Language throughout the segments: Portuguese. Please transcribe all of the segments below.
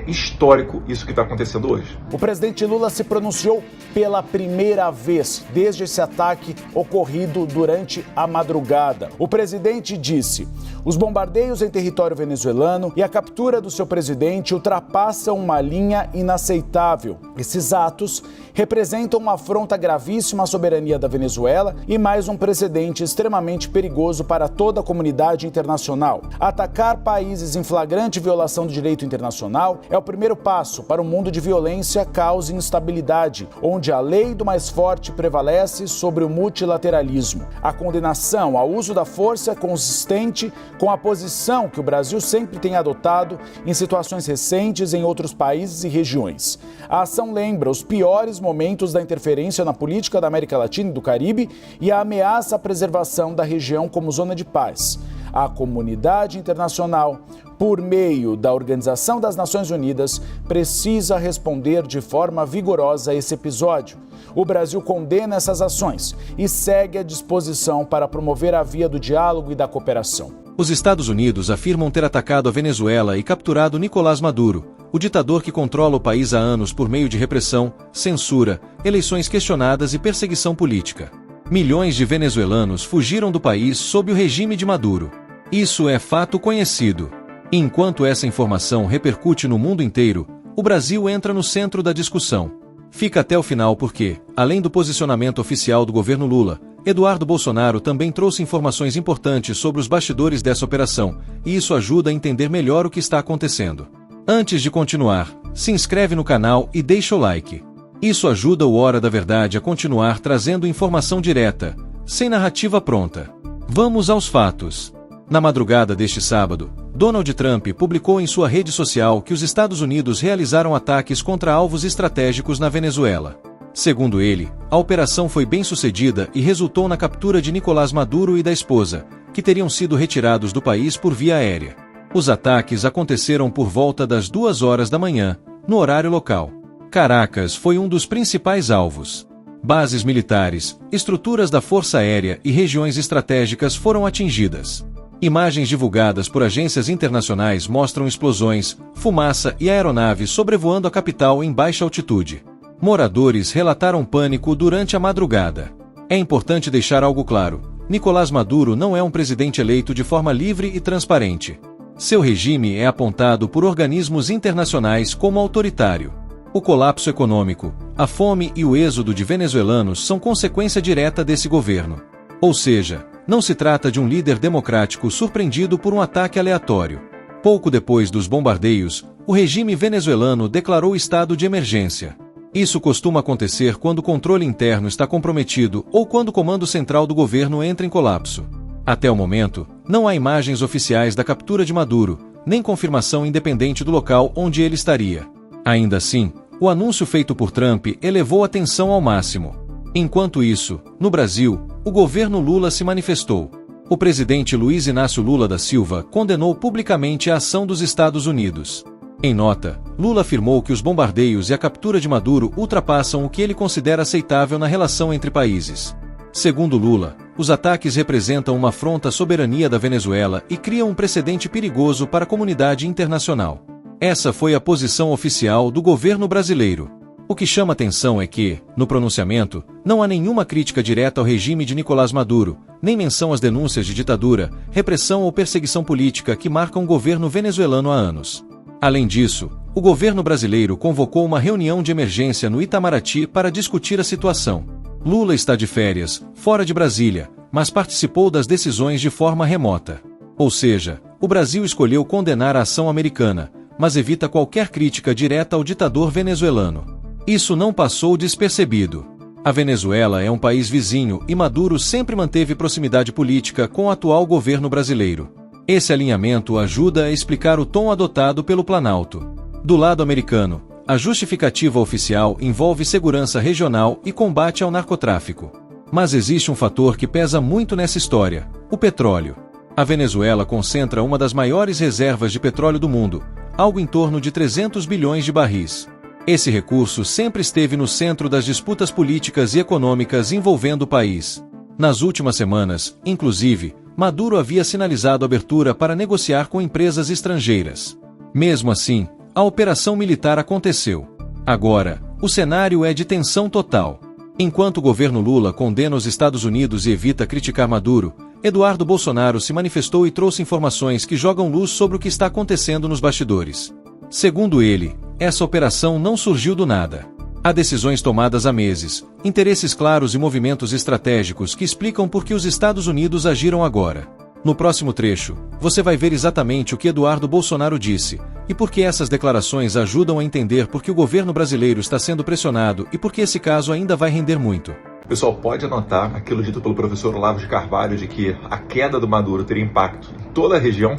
histórico isso que está acontecendo hoje. O presidente Lula se pronunciou pela primeira vez desde esse ataque ocorrido durante a madrugada. O presidente disse: os bombardeios em território venezuelano e a captura do seu presidente ultrapassam uma linha inaceitável. Esses atos representam uma afronta gravíssima à soberania da Venezuela e mais um precedente extremamente perigoso para toda a comunidade internacional. Atacar países em flagrante violação do direito internacional é o primeiro passo para um mundo de violência, caos e instabilidade, onde a lei do mais forte prevalece sobre o multilateralismo. A condenação ao uso da força é consistente com a posição que o Brasil sempre tem adotado em situações recentes em outros países e regiões. A ação lembra os piores momentos da interferência na política da América Latina e do Caribe e a ameaça à preservação da região como zona de paz. A comunidade internacional, por meio da Organização das Nações Unidas, precisa responder de forma vigorosa a esse episódio. O Brasil condena essas ações e segue à disposição para promover a via do diálogo e da cooperação. Os Estados Unidos afirmam ter atacado a Venezuela e capturado Nicolás Maduro, o ditador que controla o país há anos por meio de repressão, censura, eleições questionadas e perseguição política. Milhões de venezuelanos fugiram do país sob o regime de Maduro. Isso é fato conhecido. E enquanto essa informação repercute no mundo inteiro, o Brasil entra no centro da discussão. Fica até o final porque, além do posicionamento oficial do governo Lula, Eduardo Bolsonaro também trouxe informações importantes sobre os bastidores dessa operação, e isso ajuda a entender melhor o que está acontecendo. Antes de continuar, se inscreve no canal e deixa o like. Isso ajuda o Hora da Verdade a continuar trazendo informação direta, sem narrativa pronta. Vamos aos fatos. Na madrugada deste sábado, Donald Trump publicou em sua rede social que os Estados Unidos realizaram ataques contra alvos estratégicos na Venezuela. Segundo ele, a operação foi bem sucedida e resultou na captura de Nicolás Maduro e da esposa, que teriam sido retirados do país por via aérea. Os ataques aconteceram por volta das 2 horas da manhã, no horário local. Caracas foi um dos principais alvos. Bases militares, estruturas da Força Aérea e regiões estratégicas foram atingidas. Imagens divulgadas por agências internacionais mostram explosões, fumaça e aeronaves sobrevoando a capital em baixa altitude. Moradores relataram pânico durante a madrugada. É importante deixar algo claro: Nicolás Maduro não é um presidente eleito de forma livre e transparente. Seu regime é apontado por organismos internacionais como autoritário. O colapso econômico, a fome e o êxodo de venezuelanos são consequência direta desse governo. Ou seja, não se trata de um líder democrático surpreendido por um ataque aleatório. Pouco depois dos bombardeios, o regime venezuelano declarou estado de emergência. Isso costuma acontecer quando o controle interno está comprometido ou quando o comando central do governo entra em colapso. Até o momento, não há imagens oficiais da captura de Maduro, nem confirmação independente do local onde ele estaria. Ainda assim, o anúncio feito por Trump elevou a tensão ao máximo. Enquanto isso, no Brasil, o governo Lula se manifestou. O presidente Luiz Inácio Lula da Silva condenou publicamente a ação dos Estados Unidos. Em nota, Lula afirmou que os bombardeios e a captura de Maduro ultrapassam o que ele considera aceitável na relação entre países. Segundo Lula, os ataques representam uma afronta à soberania da Venezuela e criam um precedente perigoso para a comunidade internacional. Essa foi a posição oficial do governo brasileiro. O que chama atenção é que, no pronunciamento, não há nenhuma crítica direta ao regime de Nicolás Maduro, nem menção às denúncias de ditadura, repressão ou perseguição política que marcam o governo venezuelano há anos. Além disso, o governo brasileiro convocou uma reunião de emergência no Itamaraty para discutir a situação. Lula está de férias, fora de Brasília, mas participou das decisões de forma remota. Ou seja, o Brasil escolheu condenar a ação americana, mas evita qualquer crítica direta ao ditador venezuelano. Isso não passou despercebido. A Venezuela é um país vizinho e Maduro sempre manteve proximidade política com o atual governo brasileiro. Esse alinhamento ajuda a explicar o tom adotado pelo Planalto. Do lado americano, a justificativa oficial envolve segurança regional e combate ao narcotráfico. Mas existe um fator que pesa muito nessa história: o petróleo. A Venezuela concentra uma das maiores reservas de petróleo do mundo, algo em torno de 300 bilhões de barris. Esse recurso sempre esteve no centro das disputas políticas e econômicas envolvendo o país. Nas últimas semanas, inclusive, Maduro havia sinalizado abertura para negociar com empresas estrangeiras. Mesmo assim, a operação militar aconteceu. Agora, o cenário é de tensão total. Enquanto o governo Lula condena os Estados Unidos e evita criticar Maduro, Eduardo Bolsonaro se manifestou e trouxe informações que jogam luz sobre o que está acontecendo nos bastidores. Segundo ele, essa operação não surgiu do nada. Há decisões tomadas há meses, interesses claros e movimentos estratégicos que explicam por que os Estados Unidos agiram agora. No próximo trecho, você vai ver exatamente o que Eduardo Bolsonaro disse, e por que essas declarações ajudam a entender por que o governo brasileiro está sendo pressionado e por que esse caso ainda vai render muito. O pessoal pode anotar aquilo dito pelo professor Olavo de Carvalho de que a queda do Maduro teria impacto em toda a região,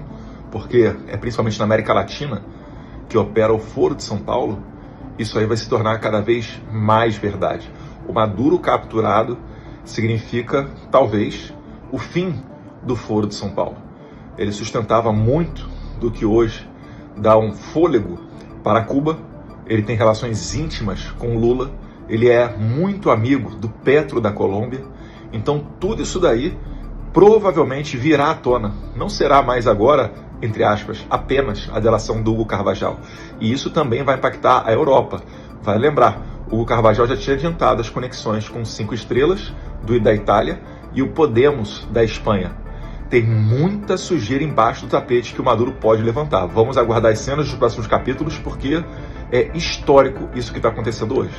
porque é principalmente na América Latina que opera o Foro de São Paulo. Isso aí vai se tornar cada vez mais verdade. O Maduro capturado significa, talvez, o fim do Foro de São Paulo. Ele sustentava muito do que hoje dá um fôlego para Cuba. Ele tem relações íntimas com Lula. Ele é muito amigo do Petro da Colômbia. Então tudo isso daí provavelmente virá à tona. Não será mais agora, entre aspas, apenas a delação do Hugo Carvajal. E isso também vai impactar a Europa. Vai lembrar, o Hugo Carvajal já tinha adiantado as conexões com 5 Estrelas da Itália e o Podemos da Espanha. Tem muita sujeira embaixo do tapete que o Maduro pode levantar. Vamos aguardar as cenas dos próximos capítulos, porque é histórico isso que está acontecendo hoje.